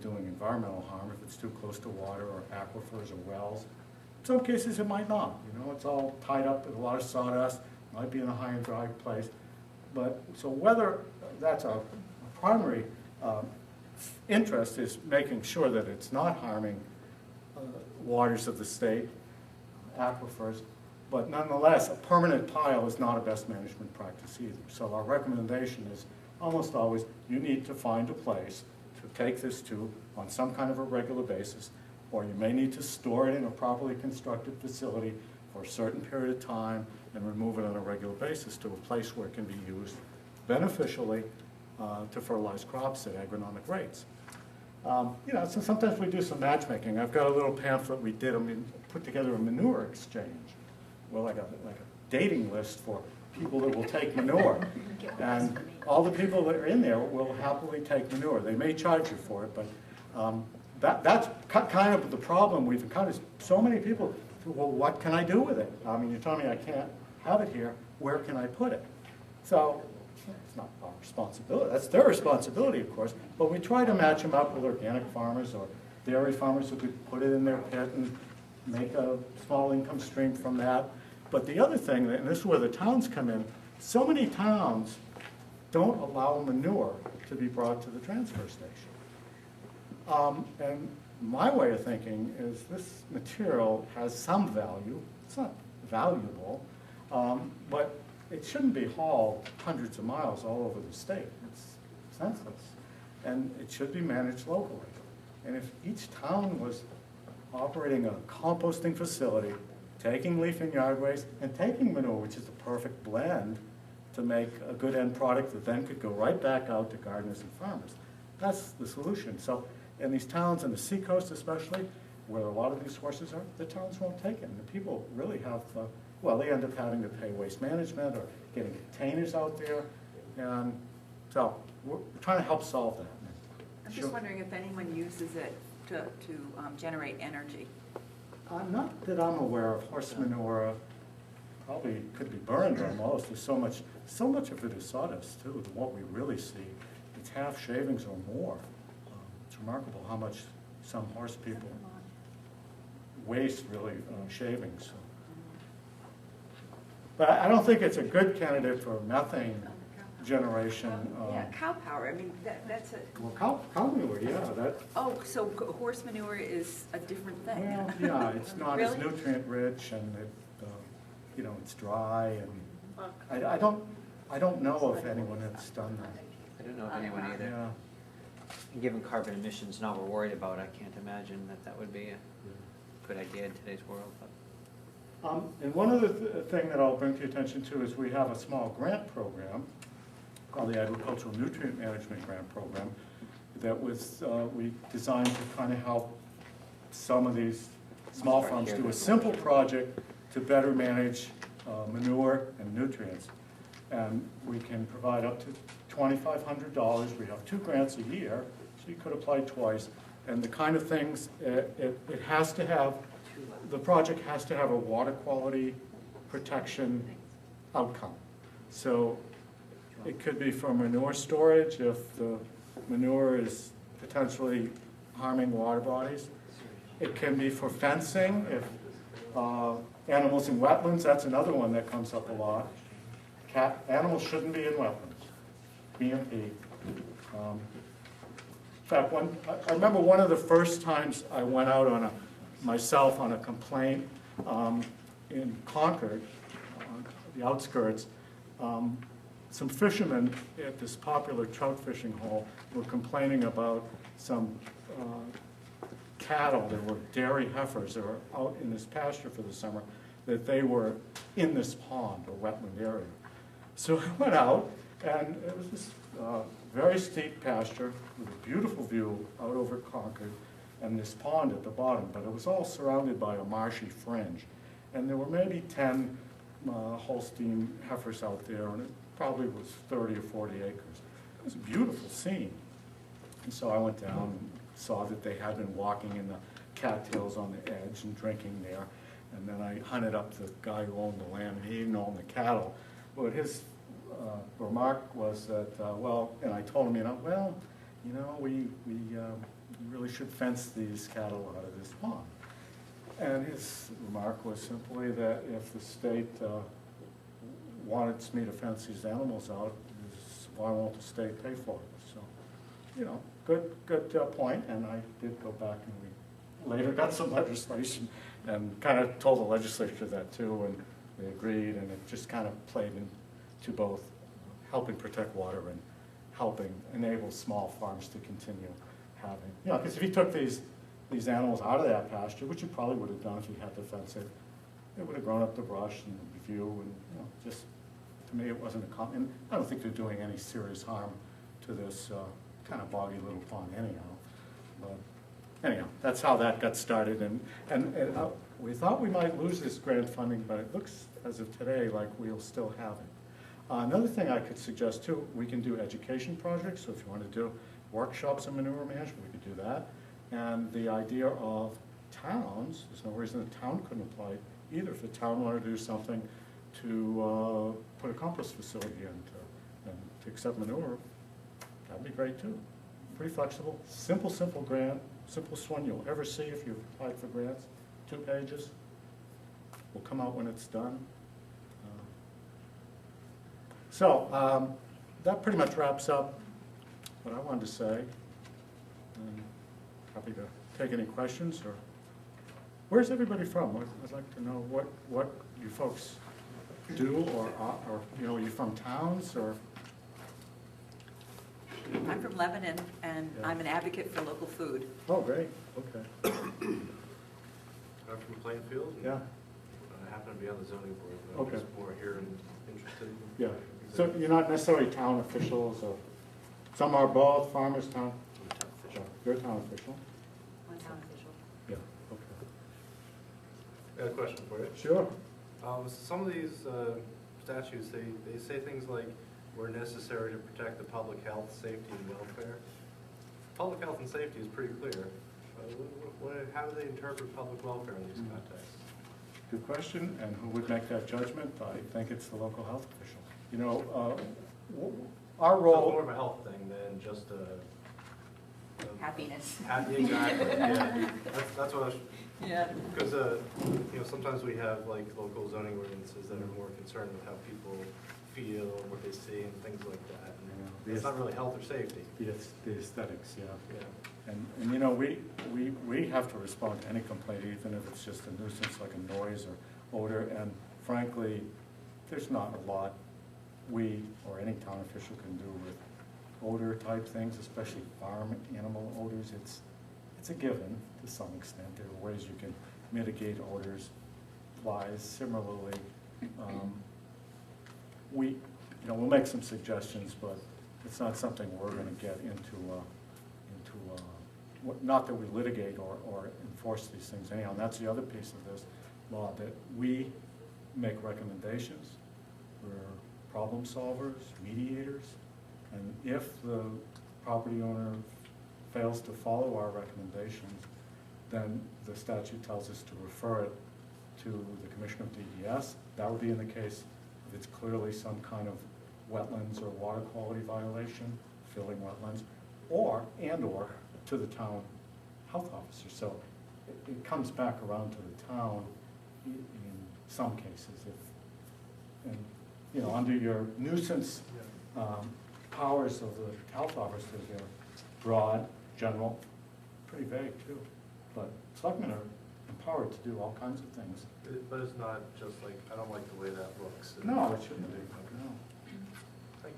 doing environmental harm if it's too close to water or aquifers or wells. In some cases it might not, it's all tied up with a lot of sawdust, might be in a high and dry place. But, so whether that's a primary interest is making sure that it's not harming waters of the state, aquifers, but nonetheless, a permanent pile is not a best management practice either. So our recommendation is almost always, you need to find a place to take this to on some kind of a regular basis, or you may need to store it in a properly constructed facility for a certain period of time and remove it on a regular basis to a place where it can be used beneficially to fertilize crops at agronomic rates. So sometimes we do some matchmaking. I've got a little pamphlet we did, put together a manure exchange. Well, like a dating list for people that will take manure. And all the people that are in there will happily take manure. They may charge you for it, but that's kind of the problem we've encountered. So many people, well, what can I do with it? You're telling me I can't have it here. Where can I put it? So it's not our responsibility. That's their responsibility, of course. But we try to match them up with organic farmers or dairy farmers who could put it in their pit and make a small income stream from that. But the other thing, and this is where the towns come in, so many towns don't allow manure to be brought to the transfer station. And my way of thinking is this material has some value. It's not valuable, but it shouldn't be hauled hundreds of miles all over the state. It's senseless. And it should be managed locally. And if each town was operating a composting facility, taking leaf and yard waste, and taking manure, which is the perfect blend to make a good end product that then could go right back out to gardeners and farmers. That's the solution. So in these towns, in the seacoast especially, where a lot of these sources are, the towns won't take it. And the people really have, they end up having to pay waste management or getting containers out there. And so we're trying to help solve that. I'm just wondering if anyone uses it to generate energy. Not that I'm aware of. Horse manure probably could be burned almost. There's so much of it is sawdust too. What we really see, it's half shavings or more. It's remarkable how much some horse people waste really shavings. But I don't think it's a good candidate for methane generation. Yeah, cow power. That's a. Well, cow manure, yeah. Oh, so horse manure is a different thing. Well, yeah, it's not Really? as nutrient rich, and it's dry, and I don't know if anyone has done that. I don't know of anyone either. Yeah. And given carbon emissions now we're worried about, I can't imagine that would be a good idea in today's world. But. And one other thing that I'll bring to your attention to is we have a small grant program called the Agricultural Nutrient Management Grant Program that we designed to kind of help some of these small farms do a simple project to better manage manure and nutrients. And we can provide up to $2,500. We have 2 grants a year, so you could apply twice. And the kind of things, it has to have, the project has to have a water quality protection outcome. So it could be for manure storage if the manure is potentially harming water bodies. It can be for fencing if animals in wetlands, that's another one that comes up a lot. Animals shouldn't be in wetlands, BMP. In fact, I remember one of the first times I went out myself on a complaint in Concord, on the outskirts. Some fishermen at this popular trout fishing hole were complaining about some cattle. There were dairy heifers that were out in this pasture for the summer, that they were in this pond or wetland area. So I went out, and it was this very steep pasture with a beautiful view out over Concord and this pond at the bottom, but it was all surrounded by a marshy fringe. And there were maybe 10 Holstein heifers out there, and it probably was 30 or 40 acres. It was a beautiful scene. And so I went down and saw that they had been walking in the cattails on the edge and drinking there. And then I hunted up the guy who owned the land, and he didn't own the cattle. But his remark was that, and I told him, we you really should fence these cattle out of this pond. And his remark was simply that if the state wanted me to fence these animals out, why won't the state pay for it? So, you know, good point, and I did go back and we later got some legislation and kind of told the legislature that too, and they agreed, and it just kind of played into both helping protect water and helping enable small farms to continue having, you know, because if you took these animals out of that pasture, which you probably would have done if you had to fence it, it would have grown up the brush and the view, and, you know, just, to me, it wasn't and I don't think they're doing any serious harm to this kind of boggy little pond anyhow. But anyhow, that's how that got started, and we thought we might lose this grant funding, but it looks, as of today, like we'll still have it. Another thing I could suggest too, we can do education projects, so if you want to do workshops in manure management, we could do that. And the idea of towns, there's no reason the town couldn't apply either. If the town wanted to do something to put a compost facility in and to accept manure, that'd be great too. Pretty flexible, simple grant, simplest one you'll ever see if you've applied for grants. 2 pages. Will come out when it's done. So that pretty much wraps up what I wanted to say. Happy to take any questions. Or where's everybody from? I'd like to know what you folks do, or you know, are you from towns or? I'm from Lebanon, and Yeah. I'm an advocate for local food. Oh, great. Okay. I'm from Plainfield. and Yeah. I happen to be on the zoning board, but I'm Okay. just more here and interested. Yeah. So you're not necessarily town officials, or some are both, farmers, town. I'm a town official. You're a town official. One town official. Yeah. Okay. I got a question for you. Sure. Some of these statutes, they say things like, were necessary to protect the public health, safety, and welfare. Public health and safety is pretty clear. How do they interpret public welfare in these contexts? Good question, and who would make that judgment? I think it's the local health official. You know, our It's role. more of a health thing than just a Happiness. exactly, yeah. That's what I was, Yeah. because, you know, sometimes we have like local zoning ordinances that are more concerned with how people feel, what they see, and things like that. And Yeah. it's not really health or safety. The aesthetics, yeah. Yeah. And you know, we have to respond to any complaint, even if it's just a nuisance like a noise or odor, and frankly, there's not a lot we or any town official can do with odor type things, especially farm animal odors. It's a given to some extent. There are ways you can mitigate odors, flies. Similarly, we'll make some suggestions, but it's not something we're going to get into not that we litigate or enforce these things anyhow. And that's the other piece of this law, that we make recommendations. We're problem solvers, mediators, and if the property owner fails to follow our recommendations, then the statute tells us to refer it to the Commissioner of DES. That would be in the case if it's clearly some kind of wetlands or water quality violation, filling wetlands, or to the town health officer. So it comes back around to the town in some cases. And you know, under your nuisance powers of the health officer, they're broad, general, pretty vague too. But selectmen are empowered to do all kinds of things. But it's not just like, I don't like the way that looks. No, it shouldn't be. No. Thank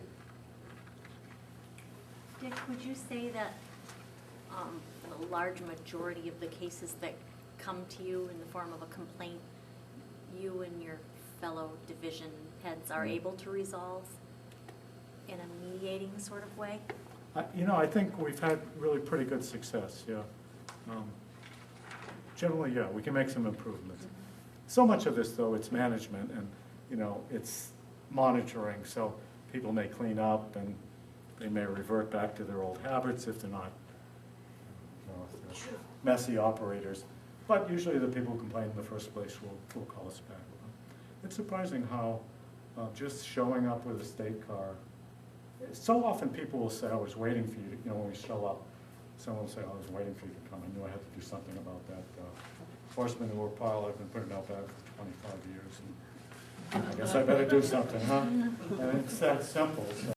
you. Dick, would you say that a large majority of the cases that come to you in the form of a complaint, you and your fellow division heads are able to resolve in a mediating sort of way? You know, I think we've had really pretty good success, yeah. Generally, yeah, we can make some improvements. So much of this, though, it's management and, you know, it's monitoring. So people may clean up and they may revert back to their old habits if they're not, you know, if they're messy operators. But usually the people who complain in the first place will call us back. It's surprising how just showing up with a state car, so often people will say, I was waiting for you, when we show up. someone will say, I was waiting for you to come, I knew I had to do something about that horse manure pile I've been putting out back for 25 years. And I guess I better do something, huh? And it's that simple, so.